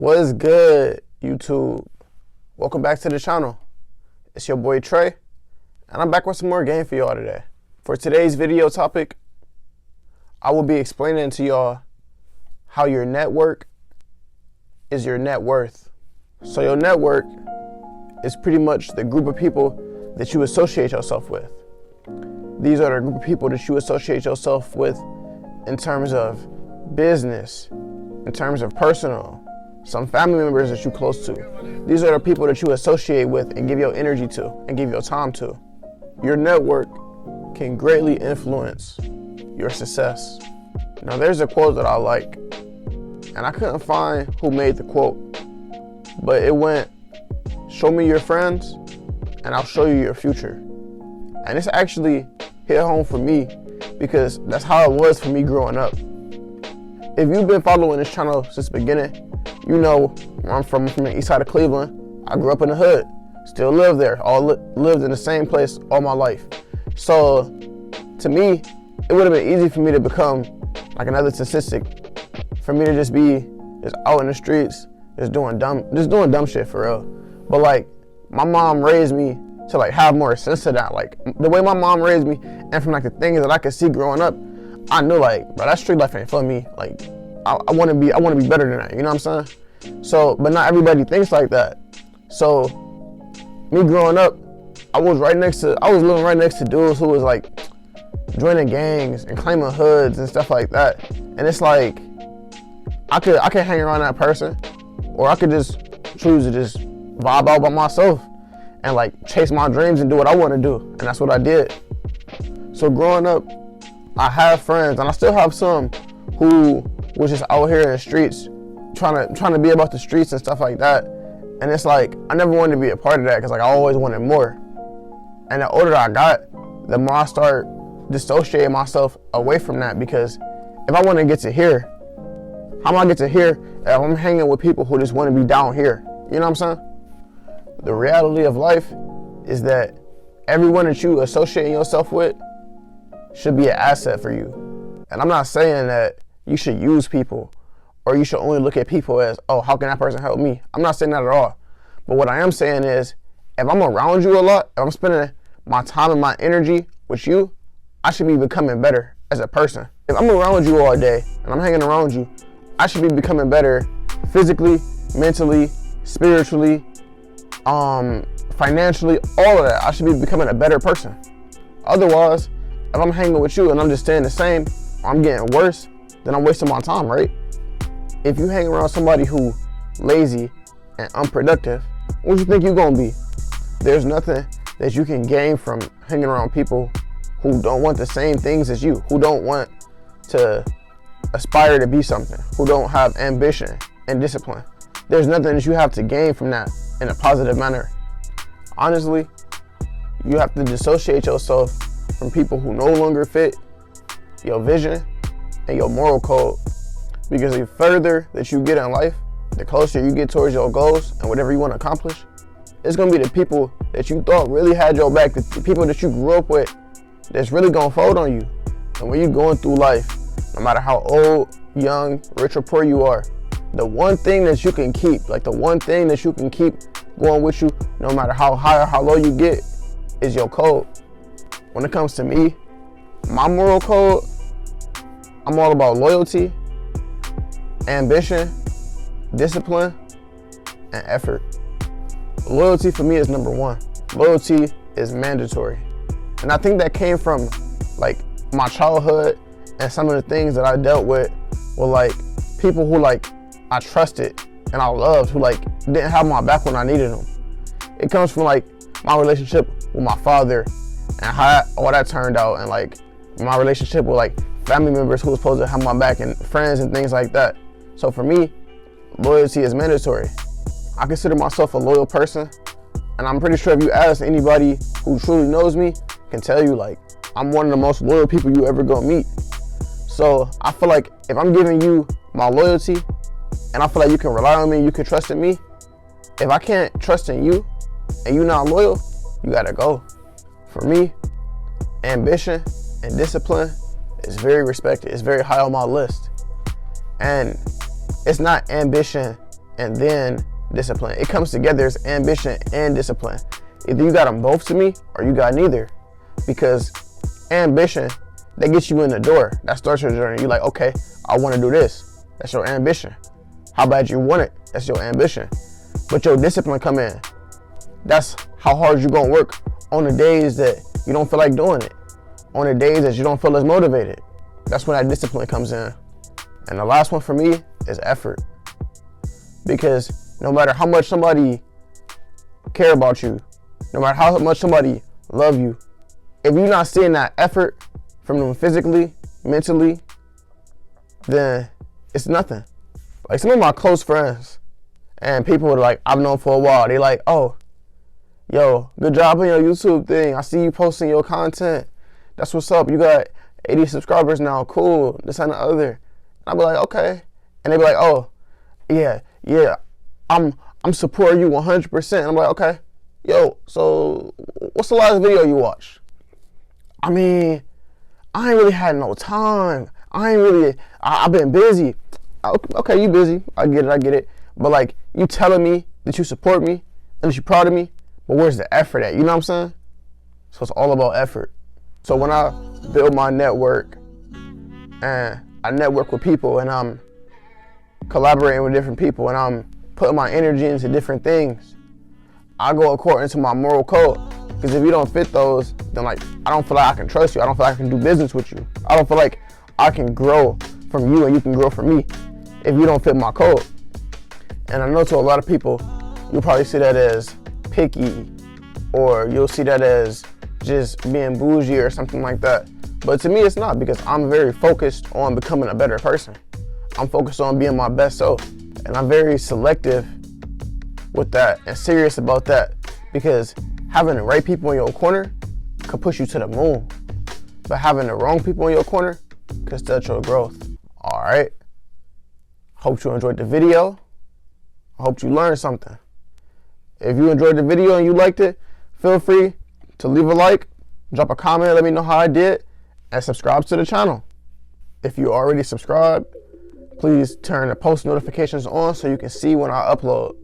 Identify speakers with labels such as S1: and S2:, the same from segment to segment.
S1: What is good, YouTube? Welcome back to the channel. It's your boy Trey, and I'm back with some more game for y'all today. For today's video topic, I will be explaining to y'all how your network is your net worth. So your network is pretty much the group of people that you associate yourself with. These are the group of people that you associate yourself with in terms of business, in terms of personal, some family members that you're close to. These are the people that you associate with and give your energy to and give your time to. Your network can greatly influence your success. Now there's a quote that I like, and I couldn't find who made the quote, but it went, "Show me your friends and I'll show you your future." And it's actually hit home for me because that's how it was for me growing up. If you've been following this channel since the beginning, you know where I'm from. I'm from the east side of Cleveland. I grew up in the hood, still live there, lived in the same place all my life. So to me, it would have been easy for me to become like another statistic, for me to just be just out in the streets, just doing dumb shit for real. But like, my mom raised me to like have more sense to that. Like the way my mom raised me, and from like the things that I could see growing up, I knew like, bro, that street life ain't for me. Like I want to be better than that. You know what I'm saying? So, but not everybody thinks like that. So, me growing up, I was living right next to dudes who was like joining gangs and claiming hoods and stuff like that. And it's like, I could hang around that person, or I could just choose to just vibe out by myself and like chase my dreams and do what I want to do. And that's what I did. So growing up, I have friends, and I still have some who was just out here in the streets trying to be about the streets and stuff like that. And it's like, I never wanted to be a part of that because like I always wanted more. And the older I got, the more I start dissociating myself away from that, because if I want to get to here, how am I get to here if I'm hanging with people who just want to be down here? You know what I'm saying? The reality of life is that everyone that you associate yourself with should be an asset for you. And I'm not saying that you should use people, or you should only look at people as, oh, how can that person help me? I'm not saying that at all. But what I am saying is, if I'm around you a lot, if I'm spending my time and my energy with you, I should be becoming better as a person. If I'm around you all day and I'm hanging around you, I should be becoming better physically, mentally, spiritually, financially, all of that. I should be becoming a better person. Otherwise, if I'm hanging with you and I'm just staying the same, or I'm getting worse, then I'm wasting my time, right? If you hang around somebody who lazy and unproductive, what you think you're gonna be? There's nothing that you can gain from hanging around people who don't want the same things as you, who don't want to aspire to be something, who don't have ambition and discipline. There's nothing that you have to gain from that in a positive manner. Honestly, you have to dissociate yourself from people who no longer fit your vision and your moral code. Because the further that you get in life, the closer you get towards your goals and whatever you want to accomplish, it's going to be the people that you thought really had your back, the people that you grew up with, that's really going to fold on you. And when you're going through life, no matter how old, young, rich or poor you are, the one thing that you can keep, like the one thing that you can keep going with you, no matter how high or how low you get, is your code. When it comes to me, my moral code, I'm all about loyalty, ambition, discipline, and effort. Loyalty for me is number one. Loyalty is mandatory. And I think that came from like my childhood, and some of the things that I dealt with were like people who like I trusted and I loved, who like didn't have my back when I needed them. It comes from like my relationship with my father and how all that turned out, and like my relationship with like family members who was supposed to have my back, and friends and things like that. So for me, loyalty is mandatory. I consider myself a loyal person, and I'm pretty sure if you ask anybody who truly knows me, can tell you like I'm one of the most loyal people you ever gonna meet. So I feel like if I'm giving you my loyalty, and I feel like you can rely on me, you can trust in me, if I can't trust in you and you're not loyal, you gotta go. For me, ambition and discipline is very respected. It's very high on my list. And it's not ambition and then discipline. It comes together as ambition and discipline. Either you got them both to me or you got neither. Because ambition, that gets you in the door. That starts your journey. You're like, okay, I want to do this. That's your ambition. How bad you want it? That's your ambition. But your discipline come in. That's how hard you're going to work on the days that you don't feel like doing it. On the days that you don't feel as motivated. That's when that discipline comes in. And the last one for me is effort. Because no matter how much somebody care about you, no matter how much somebody love you, if you're not seeing that effort from them physically, mentally, then it's nothing. Like some of my close friends and people who are like, I've known for a while, they like, oh, yo, good job on your YouTube thing. I see you posting your content. That's what's up. You got 80 subscribers now. Cool. This and the other. And I'll be like, okay. And they be like, oh, yeah, I'm supporting you 100%. And I'm like, okay. Yo, so what's the last video you watched? I mean, I ain't really had no time. I've been busy. Okay, you busy. I get it. But like, you telling me that you support me and that you're proud of me, but where's the effort at? You know what I'm saying? So it's all about effort. So when I build my network and I network with people and I'm collaborating with different people and I'm putting my energy into different things, I go according to my moral code. Because if you don't fit those, then like, I don't feel like I can trust you. I don't feel like I can do business with you. I don't feel like I can grow from you and you can grow from me if you don't fit my code. And I know to a lot of people, you'll probably see that as picky, or you'll see that as just being bougie or something like that. But to me, it's not, because I'm very focused on becoming a better person. I'm focused on being my best self. And I'm very selective with that and serious about that, because having the right people in your corner could push you to the moon. But having the wrong people in your corner could stunt your growth. All right. Hope you enjoyed the video. I hope you learned something. If you enjoyed the video and you liked it, feel free to leave a like, drop a comment, let me know how I did, and subscribe to the channel. If you already subscribed, please turn the post notifications on so you can see when I upload.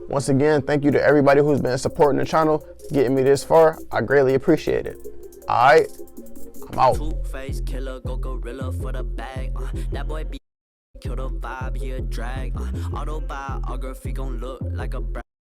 S1: Once again, thank you to everybody who's been supporting the channel, getting me this far. I greatly appreciate it. All right, I'm out.
S2: Two-face killer, go gorilla for the bag. That boy be kill the vibe, he a drag. Autobiography gon' look like a